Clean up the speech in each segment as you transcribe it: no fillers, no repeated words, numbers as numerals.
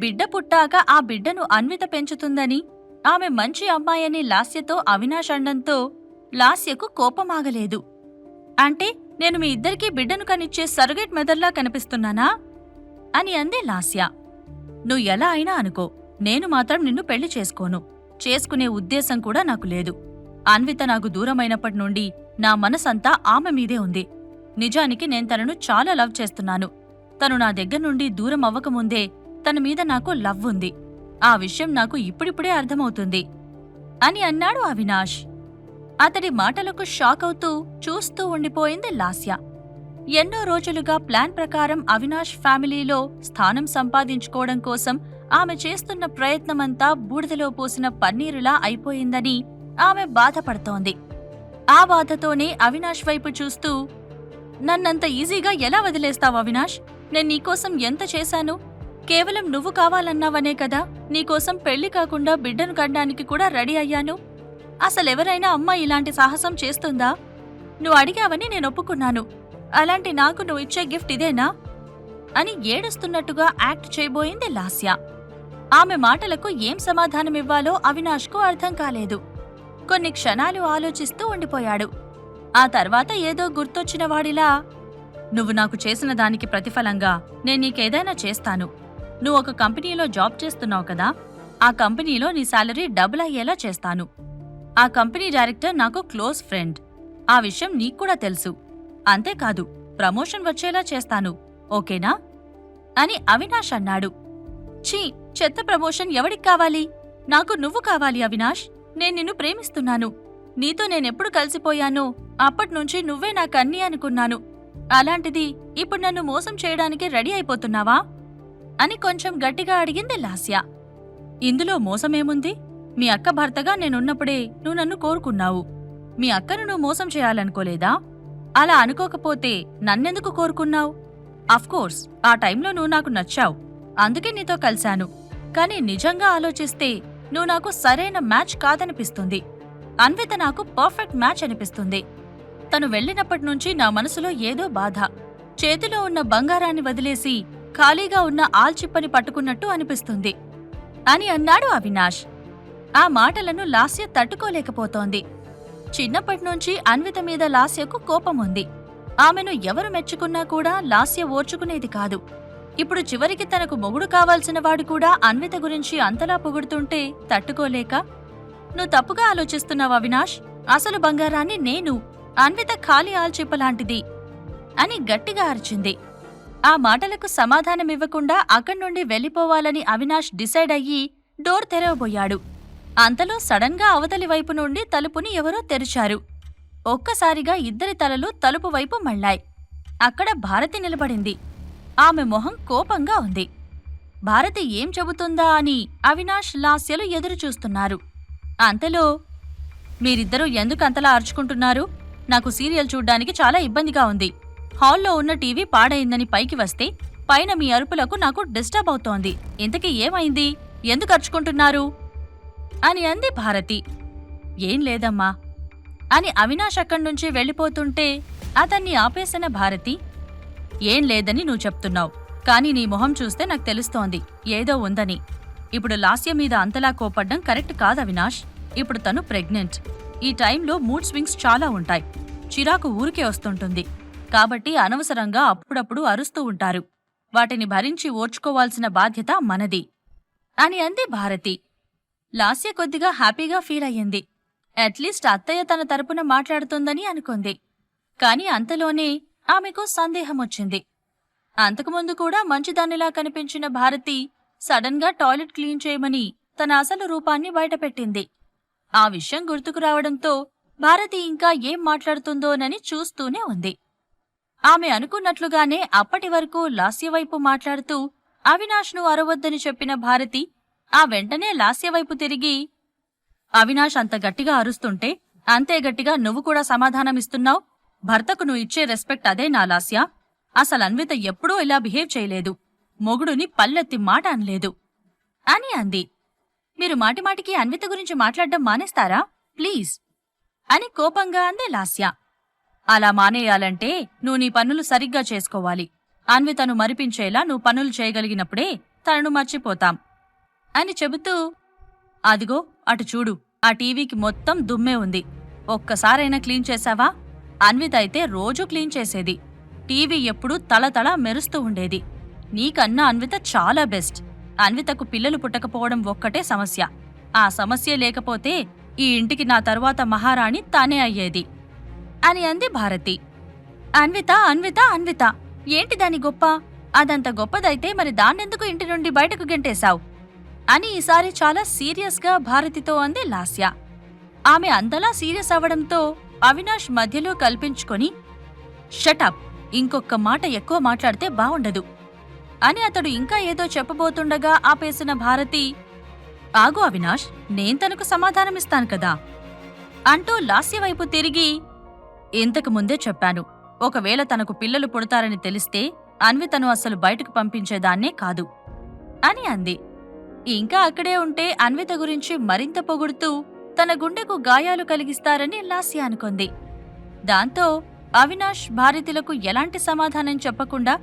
బిడ్డ పుట్టాక ఆ బిడ్డను అన్విత పెంచుతుందని, ఆమె మంచి అమ్మాయని లాస్యతో అవినాష్ అండంతో లాస్యకు కోపమాగలేదు. అంటే నేను మీ ఇద్దరికీ బిడ్డను కనిచ్చే సర్గేట్ మెదర్లా కనిపిస్తున్నానా అని అంది లాస్య. నువ్వు ఎలా అయినా అనుకో, నేను మాత్రం నిన్ను పెళ్లి చేసుకోను. చేసుకునే ఉద్దేశం కూడా నాకు లేదు. అన్విత నాకు దూరమైనప్పటి నుండి నా మనసంతా ఆమె మీదే ఉంది. నిజానికి నేను తనను చాలా లవ్ చేస్తున్నాను. తను నా దగ్గర నుండి దూరం అవ్వకముందే తన మీద నాకు లవ్ ఉంది. ఆ విషయం నాకు ఇప్పుడిప్పుడే అర్థమవుతుంది అని అన్నాడు అవినాష్. అతడి మాటలకు షాక్ అవుతూ చూస్తూ ఉండిపోయింది లాస్య. ఎన్నో రోజులుగా ప్లాన్ ప్రకారం అవినాష్ ఫ్యామిలీలో స్థానం సంపాదించుకోవడం కోసం ఆమె చేస్తున్న ప్రయత్నమంతా బూడిదలో పోసిన పన్నీరులా అయిపోయిందని ఆమె బాధపడుతోంది. ఆ బాధతోనే అవినాష్ వైపు చూస్తూ, నన్నంత ఈజీగా ఎలా వదిలేస్తావు అవినాష్? నేను నీకోసం ఎంత చేశాను? కేవలం నువ్వు కావాలన్నావనే కదా నీకోసం పెళ్లి కాకుండా బిడ్డను కనడానికి కూడా రెడీ అయ్యాను. అసలెవరైనా అమ్మాయి ఇలాంటి సాహసం చేస్తుందా? నువ్వు అడిగావని నేను ఒప్పుకున్నాను. అలాంటి నాకు నువ్వు ఇచ్చే గిఫ్ట్ ఇదేనా అని ఏడుస్తున్నట్టుగా యాక్ట్ చేయబోయింది లాస్య. ఆమె మాటలకు ఏం సమాధానమివ్వాలో అవినాష్కు అర్థం కాలేదు. కొన్ని క్షణాలు ఆలోచిస్తూ ఉండిపోయాడు. ఆ తర్వాత ఏదో గుర్తొచ్చిన వాడిలా, నువ్వు నాకు చేసిన దానికి ప్రతిఫలంగా నేను నీకేదైనా చేస్తాను. నువ్వు ఒక కంపెనీలో జాబ్ చేస్తున్నావు కదా, ఆ కంపెనీలో నీ శాలరీ డబుల్ అయ్యేలా చేస్తాను. ఆ కంపెనీ డైరెక్టర్ నాకు క్లోజ్ ఫ్రెండ్. ఆ విషయం నీక్కూడా తెలుసు. అంతేకాదు, ప్రమోషన్ వచ్చేలా చేస్తాను. ఓకేనా అని అవినాష్ అన్నాడు. ఛీ, చెత్త ప్రమోషన్ ఎవడికి కావాలి? నాకు నువ్వు కావాలి అవినాష్. నేను నిన్ను ప్రేమిస్తున్నాను. నీతో నేనెప్పుడు కలిసిపోయానో అప్పట్నుంచి నువ్వే నాకన్నీ అనుకున్నాను. అలాంటిది ఇప్పుడు నన్ను మోసం చేయడానికి రెడీ అయిపోతున్నావా అని కొంచెం గట్టిగా అడిగింది లాస్య. ఇందులో మోసమేముంది? మీ అక్క భర్తగా నేనున్నప్పుడే నువ్వు నన్ను కోరుకున్నావు. మీ అక్కను నువ్వు మోసం చేయాలనుకోలేదా? అలా అనుకోకపోతే నన్నెందుకు కోరుకున్నావు? అఫ్కోర్స్ ఆ టైంలో నువ్వు నాకు నచ్చావు, అందుకే నీతో కలిశాను. కానీ నిజంగా ఆలోచిస్తే నువ్వు నాకు సరైన మ్యాచ్ కాదనిపిస్తుంది. అన్విత నాకు పర్ఫెక్ట్ మ్యాచ్ అనిపిస్తుంది. తను వెళ్ళినప్పటినుంచి నా మనసులో ఏదో బాధ. చేతిలో ఉన్న బంగారాన్ని వదిలేసి ఖాళీగా ఉన్న ఆల్చిప్పని పట్టుకున్నట్టు అనిపిస్తుంది అని అన్నాడు అవినాష్. ఆ మాటలను లాస్య తట్టుకోలేకపోతోంది. చిన్నప్పటినుంచి అన్విత మీద లాస్యకు కోపముంది. ఆమెను ఎవరు మెచ్చుకున్నా కూడా లాస్య ఓర్చుకునేది కాదు. ఇప్పుడు చివరికి తనకు మొగుడు కావాల్సిన వాడు కూడా అన్విత గురించి అంతలా పొగుడుతుంటే తట్టుకోలేక, నువ్వు తప్పుగా ఆలోచిస్తున్నావు అవినాష్. అసలు బంగారాన్ని నేను, అన్విత ఖాళీ ఆల్చిప్పలాంటిది అని గట్టిగా అరిచింది. ఆ మాటలకు సమాధానమివ్వకుండా అక్కడ్నుండి వెళ్ళిపోవాలని అవినాష్ డిసైడ్ అయ్యి డోర్ తెరవబోయాడు. అంతలో సడన్గా అవతలి వైపు నుండి తలుపుని ఎవరో తెరిచారు. ఒక్కసారిగా ఇద్దరి తలలు తలుపు వైపు మళ్ళాయి. అక్కడ భారతి నిలబడింది. ఆమె మొహం కోపంగా ఉంది. భారతి ఏం చెబుతుందా అని అవినాష్ లాస్యలు ఎదురుచూస్తున్నారు. అంతలో, మీరిద్దరూ ఎందుకంతలా అరుచుకుంటున్నారు? నాకు సీరియల్ చూడ్డానికి చాలా ఇబ్బందిగా ఉంది. హాల్లో ఉన్న టీవీ పాడైందని పైకి వస్తే పైన మీ అరుపులకు నాకు డిస్టర్బ్ అవుతోంది. ఇంతకీ ఏమైంది? ఎందుకు అరుచుకుంటున్నారు అని అంది భారతి. ఏం లేదమ్మా అని అవినాష్ అక్కడ్నుంచి వెళ్ళిపోతుంటే అతన్ని ఆపేసిన భారతి, ఏం లేదని నువ్వు చెప్తున్నావు, కానీ నీ మొహం చూస్తే నాకు తెలుస్తోంది ఏదో ఉందని. ఇప్పుడు లాస్య మీద అంతలా కోపడ్డం కరెక్ట్ కాదు అవినాష్. ఇప్పుడు తను ప్రెగ్నెంట్. ఈ టైంలో మూడ్ స్వింగ్స్ చాలా ఉంటాయి. చిరాకు ఊరికే వస్తుంటుంది. కాబట్టి అనవసరంగా అప్పుడప్పుడు అరుస్తూ ఉంటారు. వాటిని భరించి ఓర్చుకోవాల్సిన బాధ్యత మనది అని అంది భారతి. లాస్య కొద్దిగా హ్యాపీగా ఫీల్ అయ్యింది. అట్లీస్ట్ అత్తయ్య తన తరపున మాట్లాడుతుందని అనుకుంది. కాని అంతలోనే ఆమెకు సందేహమొచ్చింది. అంతకుముందు కూడా మంచిదానిలా కనిపించిన భారతి సడన్ గా టాయిలెట్ క్లీన్ చేయమని తన అసలు రూపాన్ని బయటపెట్టింది. ఆ విషయం గుర్తుకు రావడంతో భారతి ఇంకా ఏం మాట్లాడుతుందోనని చూస్తూనే ఉంది. ఆమె అనుకున్నట్లుగానే అప్పటి వరకు లాస్యవైపు మాట్లాడుతూ అవినాష్ను అరవద్దని చెప్పిన భారతి ఆ వెంటనే లాస్యవైపు తిరిగి, అవినాష్ అంత గట్టిగా అరుస్తుంటే అంతే గట్టిగా నువ్వు కూడా సమాధానమిస్తున్నావు. భర్తకు నువ్వు ఇచ్చే రెస్పెక్ట్ అదే నా లాస్య. అసలు అన్విత ఎప్పుడూ ఇలా బిహేవ్ చేయలేదు. మొగుడుని పల్లెత్తి మాట అనలేదు అని అంది. మీరు మాటిమాటికి అన్విత గురించి మాట్లాడడం మానేస్తారా ప్లీజ్ అని కోపంగా అంది లాస్య. అలా మానేయాలంటే నువ్వు నీ పనులు సరిగ్గా చేసుకోవాలి. అన్వితను మరిపించేలా నువ్వు పనులు చేయగలిగినప్పుడే తనను మర్చిపోతాం అని చెబుతూ, అదిగో అటు చూడు, ఆ టీవీకి మొత్తం దుమ్మే ఉంది. ఒక్కసారైనా క్లీన్ చేశావా? అన్విత అయితే రోజూ క్లీన్ చేసేది. టీవీ ఎప్పుడూ తళతళ మెరుస్తూ ఉండేది. నీకన్నా అన్విత చాలా బెస్ట్. అన్వితకు పిల్లలు పుట్టకపోవడం ఒక్కటే సమస్య. ఆ సమస్య లేకపోతే ఈ ఇంటికి నా తరువాత మహారాణి తానే అయ్యేది అని అంది భారతి. అన్విత అన్విత అన్విత, ఏంటి దాని గొప్ప? అదంత గొప్పదైతే మరి దాన్నెందుకు ఇంటి నుండి బయటకు గెంటేశావు అని ఈసారి చాలా సీరియస్గా భారతితో అంది లాస్య. ఆమె అంతలా సీరియస్ అవడంతో అవినాష్ మధ్యలో కల్పించుకొని, షటప్, ఇంకొక్క మాట ఎక్కువ మాట్లాడితే బావుండదు అని అతడు ఇంకా ఏదో చెప్పబోతుండగా ఆపేసిన భారతి, ఆగు అవినాష్, నేను తనకు సమాధానమిస్తాను కదా అంటూ లాస్య వైపు తిరిగి, ఇంతకు ముందే చెప్పాను, ఒకవేళ తనకు పిల్లలు పుడతారని తెలిస్తే అన్వితను అస్సలు బయటకు పంపించేదాన్నే కాదు అని అంది. ఇంకా అక్కడే ఉంటే అన్విత గురించి మరింత పొగుడుతూ తన గుండెకు గాయాలు కలిగిస్తారని లాస్య అనుకుంది. దాంతో అవినాష్ భారతిలకు ఎలాంటి సమాధానం చెప్పకుండా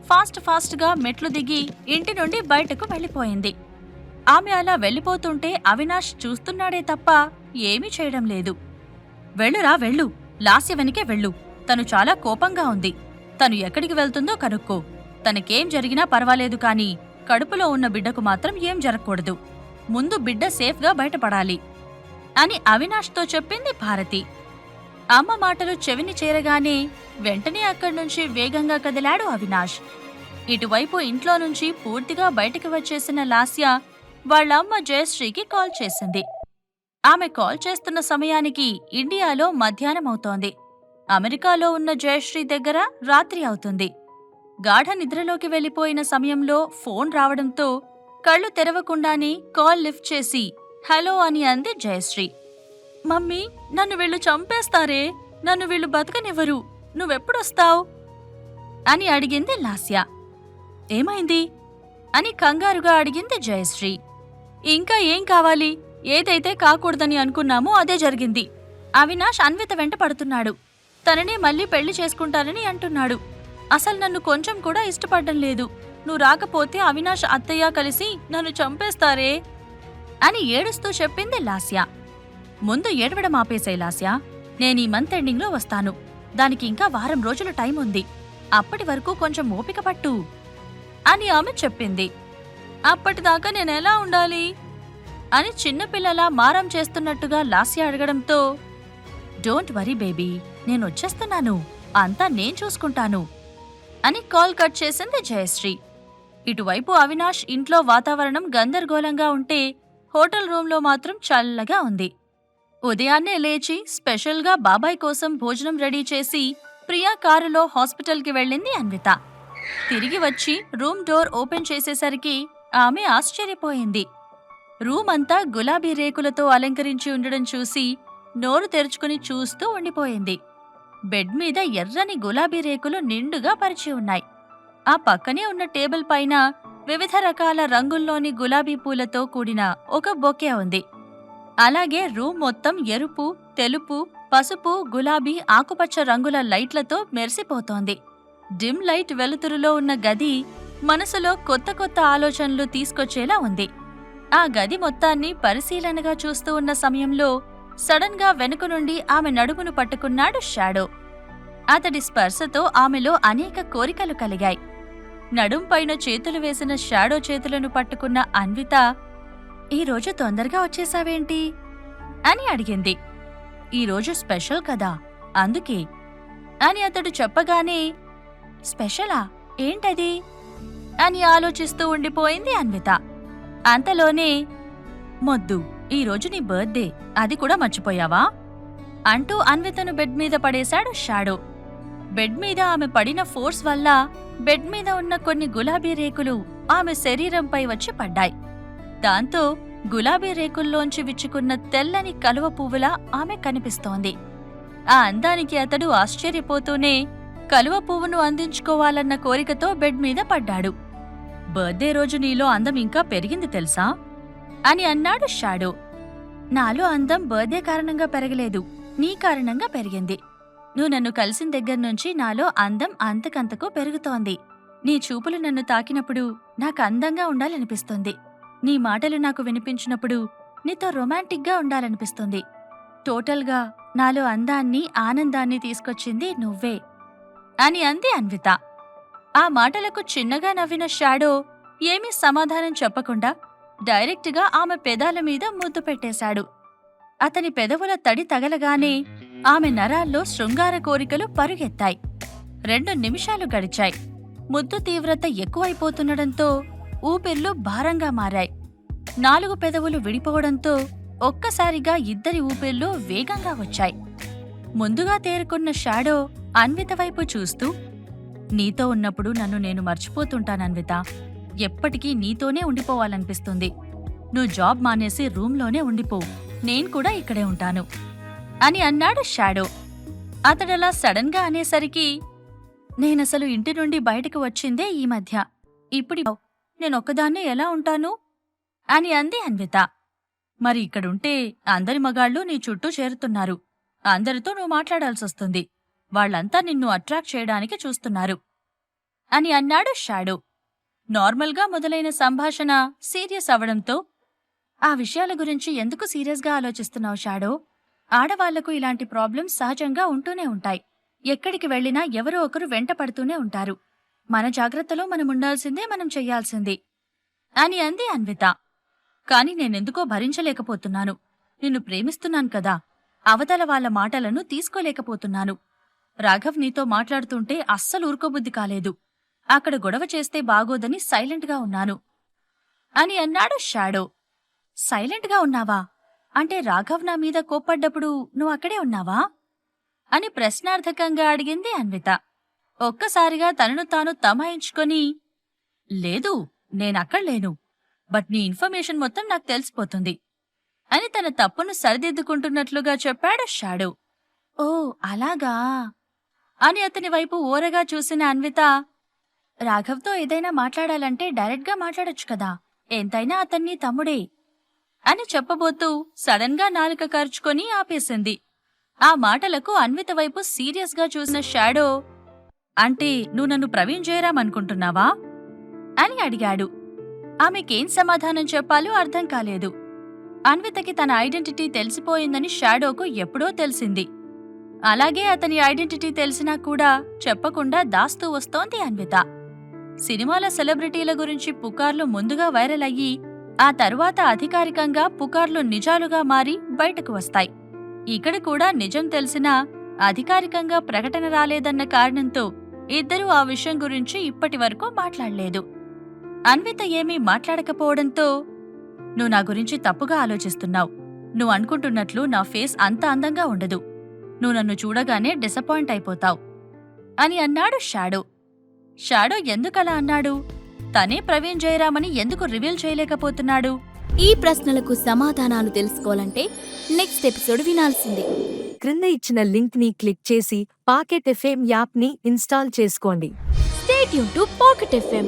ఫాస్ట్గా మెట్లు దిగి ఇంటి నుండి బయటకు వెళ్ళిపోయింది. ఆమె అలా వెళ్ళిపోతుంటే అవినాష్ చూస్తున్నాడే తప్ప ఏమీ చేయడం లేదు. వెళ్ళురా వెళ్ళు, లాస్య వెనకే వెళ్ళు. తను చాలా కోపంగా ఉంది. తను ఎక్కడికి వెళ్తుందో కనుక్కో. తనకేం జరిగినా పర్వాలేదు కాని కడుపులో ఉన్న బిడ్డకు మాత్రం ఏం జరగకూడదు. ముందు బిడ్డ సేఫ్గా బయటపడాలి అని అవినాష్తో చెప్పింది భారతి. అమ్మ మాటలు చెవిని చేరగానే వెంటనే అక్కడ్నుంచి వేగంగా కదిలాడు అవినాష్. ఇటువైపు ఇంట్లో నుంచి పూర్తిగా బయటికి వచ్చేసిన లాస్య వాళ్ళమ్మ జయశ్రీకి కాల్ చేసింది. ఆమె కాల్ చేస్తున్న సమయానికి ఇండియాలో మధ్యాహ్నం అవుతోంది. అమెరికాలో ఉన్న జయశ్రీ దగ్గర రాత్రి అవుతుంది. గాఢ నిద్రలోకి వెళ్లిపోయిన సమయంలో ఫోన్ రావడంతో కళ్ళు తెరవకుండానే కాల్ లిఫ్ట్ చేసి హలో అని అంది జయశ్రీ. మమ్మీ, నన్ను వీళ్ళు చంపేస్తారే, నన్ను వీళ్ళు బతకనివ్వరు, నువ్వెప్పుడొస్తావ్ అని అడిగింది లాస్య. ఏమైంది అని కంగారుగా అడిగింది జయశ్రీ. ఇంకా ఏం కావాలి? ఏదైతే కాకూడదని అనుకున్నామో అదే జరిగింది. అవినాష్ అన్విత వెంట పడుతున్నాడు. తననే మళ్ళీ పెళ్లి చేసుకుంటానని అంటున్నాడు. అసలు నన్ను కొంచెం కూడా ఇష్టపడ్డం లేదు. నువ్వు రాకపోతే అవినాష్ అత్తయ్య కలిసి నన్ను చంపేస్తారే అని ఏడుస్తూ చెప్పింది లాస్య. ముందు ఏడవడం ఆపేసాయి లాస్య. నేనీ మంత్ ఎండింగ్లో వస్తాను. దానికి ఇంకా వారం రోజుల టైం ఉంది. అప్పటి వరకు కొంచెం ఓపిక పట్టు అని ఆమె చెప్పింది. అప్పటిదాకా నేనెలా ఉండాలి అని చిన్నపిల్లలా మారం చేస్తున్నట్టుగా లాస్య అడగడంతో, డోంట్ వరీ బేబీ, నేనొచ్చేస్తున్నాను, అంతా నేను చూసుకుంటాను అని కాల్ కట్ చేసింది జయశ్రీ. ఇటువైపు అవినాష్ ఇంట్లో వాతావరణం గందరగోళంగా ఉంటే హోటల్ రూంలో మాత్రం చల్లగా ఉంది. ఉదయాన్నే లేచి స్పెషల్గా బాబాయ్ కోసం భోజనం రెడీ చేసి ప్రియా కారులో హాస్పిటల్కి వెళ్ళింది అన్విత. తిరిగి వచ్చి రూమ్ డోర్ ఓపెన్ చేసేసరికి ఆమె ఆశ్చర్యపోయింది. రూమ్ అంతా గులాబీ రేకులతో అలంకరించి ఉండడం చూసి నోరు తెరుచుకుని చూస్తూ ఉండిపోయింది. బెడ్ మీద ఎర్రని గులాబీ రేకులు నిండుగా పరిచి ఉన్నాయి. ఆ పక్కనే ఉన్న టేబుల్ పైన వివిధ రకాల రంగుల్లోని గులాబీ పూలతో కూడిన ఒక బొకే ఉంది. అలాగే రూమ్ మొత్తం ఎరుపు, తెలుపు, పసుపు, గులాబీ, ఆకుపచ్చ రంగుల లైట్లతో మెరిసిపోతోంది. డిమ్ లైట్ వెలుతురులో ఉన్న గది మనసులో కొత్త కొత్త ఆలోచనలు తీసుకొచ్చేలా ఉంది. ఆ గది మొత్తాన్ని పరిశీలనగా చూస్తూ ఉన్న సమయంలో సడన్ గా వెనుక నుండి ఆమె నడుమును పట్టుకున్నాడు షాడో. అతడి స్పర్శతో ఆమెలో అనేక కోరికలు కలిగాయి. నడుంపైన చేతులు వేసిన షాడో చేతులను పట్టుకున్న అన్విత, ఈరోజు తొందరగా వచ్చేసావేంటి అని అడిగింది. ఈరోజు స్పెషల్ కదా, అందుకే అని అతడు చెప్పగానే, స్పెషలా? ఏంటది అని ఆలోచిస్తూ ఉండిపోయింది అన్విత. అంతలోనే, మొద్దు, ఈరోజు నీ బర్త్డే, అది కూడా మర్చిపోయావా అంటూ అన్వితను బెడ్ మీద పడేశాడు షాడో. బెడ్ మీద ఆమె పడిన ఫోర్స్ వల్ల బెడ్ మీద ఉన్న కొన్ని గులాబీ రేకులు ఆమె శరీరంపై వచ్చి పడ్డాయి. దాంతో గులాబీ రేకుల్లోంచి విచ్చుకున్న తెల్లని కలువ పువ్వులా ఆమె కనిపిస్తోంది. ఆ అందానికి అతడు ఆశ్చర్యపోతూనే కలువ పువ్వును అందించుకోవాలన్న కోరికతో బెడ్ మీద పడ్డాడు. బర్త్డే రోజు నీలో అందం ఇంకా పెరిగింది తెలుసా అని అన్నాడు షాడో. నాలో అందం బర్త్డే కారణంగా పెరగలేదు, నీ కారణంగా పెరిగింది. నువ్వు నన్ను కలిసిన దగ్గర్నుంచి నాలో అందం అంతకంతకు పెరుగుతోంది నీ చూపులు నన్ను తాకినప్పుడు నాకు అందంగా ఉండాలనిపిస్తుంది. నీ మాటలు నాకు వినిపించినప్పుడు నీతో రొమాంటిక్గా ఉండాలనిపిస్తుంది. టోటల్గా నాలో అందాన్ని, ఆనందాన్ని తీసుకొచ్చింది నువ్వే అని అంది అన్విత. ఆ మాటలకు చిన్నగా నవ్విన షాడో ఏమీ సమాధానం చెప్పకుండా డైరెక్ట్గా ఆమె పెదాల మీద ముద్దు పెట్టేశాడు. అతని పెదవుల తడి తగలగానే ఆమె నరాల్లో శృంగార కోరికలు పరుగెత్తాయి. 2 నిమిషాలు గడిచాయి. ముద్దు తీవ్రత ఎక్కువైపోతుండడంతో ఊపిర్లు భారంగా మారాయి. 4 పెదవులు విడిపోవడంతో ఒక్కసారిగా ఇద్దరి ఊపిర్లు వేగంగా వచ్చాయి. ముందుగా తేరుకున్న షాడో అన్విత వైపు చూస్తూ, నీతో ఉన్నప్పుడు నన్ను నేను మర్చిపోతుంటానన్విత. ఎప్పటికీ నీతోనే ఉండిపోవాలనిపిస్తుంది. నువ్వు జాబ్ మానేసి రూంలోనే ఉండిపో, నేను కూడా ఇక్కడే ఉంటాను అని అన్నాడు షాడో. అతడలా సడన్గా అనేసరికి, నేనసలు ఇంటి నుండి బయటకు వచ్చిందే ఈ మధ్య. ఇప్పుడు నేనొక్కదాన్నే ఎలా ఉంటాను అని అంది అన్విత. మరి ఇక్కడుంటే అందరి మగాళ్ళు నీ చుట్టూ చేరుతున్నారు. అందరితో నువ్వు మాట్లాడాల్సొస్తుంది. వాళ్లంతా నిన్ను అట్రాక్ట్ చేయడానికి చూస్తున్నారు అని అన్నాడు షాడో. నార్మల్గా మొదలైన సంభాషణ సీరియస్ అవడంతో, ఆ విషయాల గురించి ఎందుకు సీరియస్గా ఆలోచిస్తున్నావు షాడో? ఆడవాళ్లకు ఇలాంటి ప్రాబ్లమ్స్ సహజంగా ఉంటూనే ఉంటాయి. ఎక్కడికి వెళ్లినా ఎవరో ఒకరు వెంట పడుతూనే ఉంటారు. మన జాగ్రత్తలో మనముండాల్సిందే, మనం చెయ్యాల్సిందే అని అంది అన్విత. కాని నేనెందుకో భరించలేకపోతున్నాను. నిన్ను ప్రేమిస్తున్నాను కదా, అవతల వాళ్ల మాటలను తీసుకోలేకపోతున్నాను. రాఘవ్ నీతో మాట్లాడుతుంటే అస్సలు ఊరుకోబుద్ధి కాలేదు. అక్కడ గొడవ చేస్తే బాగోదని సైలెంట్గా ఉన్నాను అని అన్నాడు షాడో. సైలెంట్గా ఉన్నావా? అంటే రాఘవ్ నా మీద కోప్పడ్డప్పుడు నువ్వు అక్కడే ఉన్నావా అని ప్రశ్నార్థకంగా అడిగింది అన్విత. ఒక్కసారిగా తనను తాను తమాయించుకొని, లేదు, నేనక్కడ్లేను. బట్ నీ ఇన్ఫర్మేషన్ మొత్తం నాకు తెలిసిపోతుంది అని తన తప్పును సరిదిద్దుకుంటున్నట్లుగా చెప్పాడు షాడో. ఓ అలాగా అని అతని వైపు ఓరగా చూసిన అన్విత, రాఘవ్తో ఏదైనా మాట్లాడాలంటే డైరెక్ట్గా మాట్లాడొచ్చు కదా, ఎంతైనా అతన్ని తమ్ముడే అని చెప్పబోతూ సడన్గా నాలుక కరుచుకొని ఆపేసింది. ఆ మాటలకు అన్విత వైపు సీరియస్గా చూసిన షాడో, అంటే నువ్వు నన్ను ప్రవీణ్ జయరాం అనుకుంటున్నావా అని అడిగాడు. ఆమెకేం సమాధానం చెప్పాలో అర్థం కాలేదు. అన్వితకి తన ఐడెంటిటీ తెలిసిపోయిందని షాడోకు ఎప్పుడో తెలిసింది. అలాగే అతని ఐడెంటిటీ తెలిసినా కూడా చెప్పకుండా దాస్తూ వస్తోంది అన్విత. సినిమాల సెలబ్రిటీల గురించి పుకార్లు ముందుగా వైరల్ అయ్యి ఆ తరువాత అధికారికంగా పుకార్లు నిజాలుగా మారి బయటకు వస్తాయి. ఇక్కడ కూడా నిజం తెలిసినా అధికారికంగా ప్రకటన రాలేదన్న కారణంతో ఇద్దరూ ఆ విషయం గురించి ఇప్పటివరకు మాట్లాడలేదు. అన్విత ఏమీ మాట్లాడకపోవడంతో, నువ్వు నా గురించి తప్పుగా ఆలోచిస్తున్నావు. నువ్వు అనుకుంటున్నట్లు నా ఫేస్ అంత అందంగా ఉండదు. నువ్వు నన్ను చూడగానే డిసప్పాయింట్ అయిపోతావు అని అన్నాడు షాడో. షాడో ఎందుకలా అన్నాడు? తనే ప్రవీణ్ జయరామని ఎందుకు రివీల్ చేయలేకపోతున్నాడు? ఈ ప్రశ్నలకు సమాధానాలు తెలుసుకోవాలంటే నెక్స్ట్ ఎపిసోడ్ వినాల్సిందే. క్రింద ఇచ్చిన లింక్ ని క్లిక్ చేసి పాకెట్ ఎఫ్ఎం యాప్ ని ఇన్స్టాల్ చేసుకోండి. Stay tune to pocket FM.